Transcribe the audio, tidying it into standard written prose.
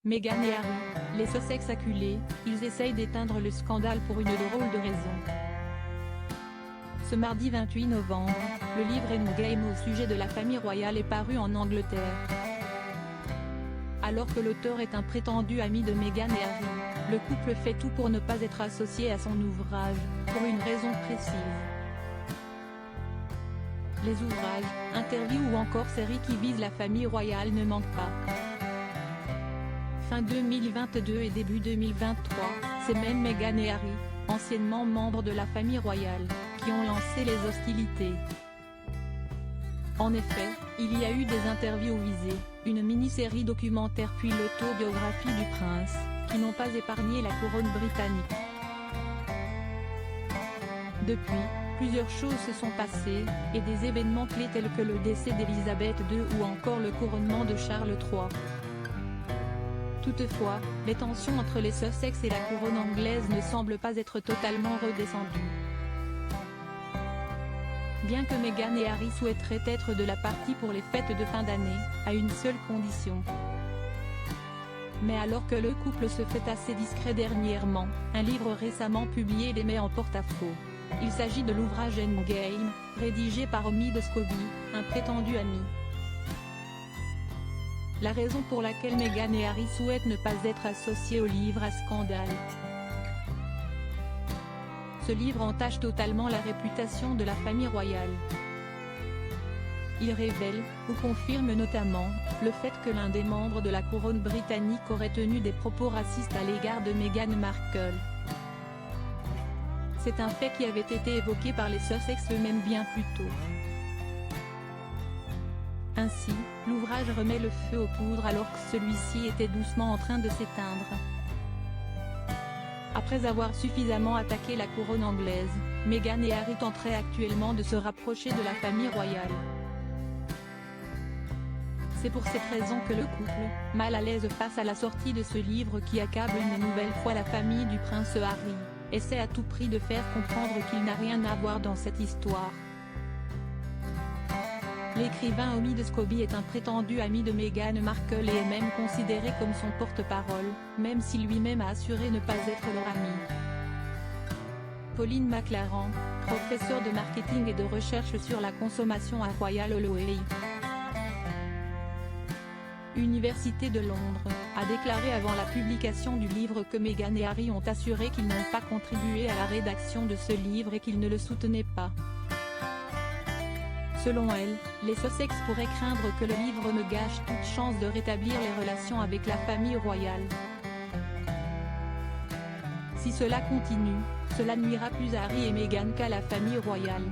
Meghan et Harry, les Sussex acculés, ils essayent d'éteindre le scandale pour une drôle de raison. Ce mardi 28 novembre, le livre Endgame au sujet de la famille royale est paru en Angleterre. Alors que l'auteur est un prétendu ami de Meghan et Harry, le couple fait tout pour ne pas être associé à son ouvrage, pour une raison précise. Les ouvrages, interviews ou encore séries qui visent la famille royale ne manquent pas. Fin 2022 et début 2023, c'est même Meghan et Harry, anciennement membres de la famille royale, qui ont lancé les hostilités. En effet, il y a eu des interviews visées, une mini-série documentaire puis l'autobiographie du prince, qui n'ont pas épargné la couronne britannique. Depuis, plusieurs choses se sont passées, et des événements clés tels que le décès d'Élisabeth II ou encore le couronnement de Charles III. Toutefois, les tensions entre les Sussex et la couronne anglaise ne semblent pas être totalement redescendues. Bien que Meghan et Harry souhaiteraient être de la partie pour les fêtes de fin d'année, à une seule condition. Mais alors que le couple se fait assez discret dernièrement, un livre récemment publié les met en porte-à-faux. Il s'agit de l'ouvrage Endgame, rédigé par Omid Scobie, un prétendu ami. La raison pour laquelle Meghan et Harry souhaitent ne pas être associés au livre à scandale. Ce livre entache totalement la réputation de la famille royale. Il révèle, ou confirme notamment, le fait que l'un des membres de la couronne britannique aurait tenu des propos racistes à l'égard de Meghan Markle. C'est un fait qui avait été évoqué par les Sussex eux-mêmes bien plus tôt. Ainsi, l'ouvrage remet le feu aux poudres alors que celui-ci était doucement en train de s'éteindre. Après avoir suffisamment attaqué la couronne anglaise, Meghan et Harry tenteraient actuellement de se rapprocher de la famille royale. C'est pour cette raison que le couple, mal à l'aise face à la sortie de ce livre qui accable une nouvelle fois la famille du prince Harry, essaie à tout prix de faire comprendre qu'il n'a rien à voir dans cette histoire. L'écrivain Omid Scobie est un prétendu ami de Meghan Markle et est même considéré comme son porte-parole, même si lui-même a assuré ne pas être leur ami. Pauline McLaren, professeure de marketing et de recherche sur la consommation à Royal Holloway Université de Londres, a déclaré avant la publication du livre que Meghan et Harry ont assuré qu'ils n'ont pas contribué à la rédaction de ce livre et qu'ils ne le soutenaient pas. Selon elle, les Sussex pourraient craindre que le livre ne gâche toute chance de rétablir les relations avec la famille royale. Si cela continue, cela nuira plus à Harry et Meghan qu'à la famille royale.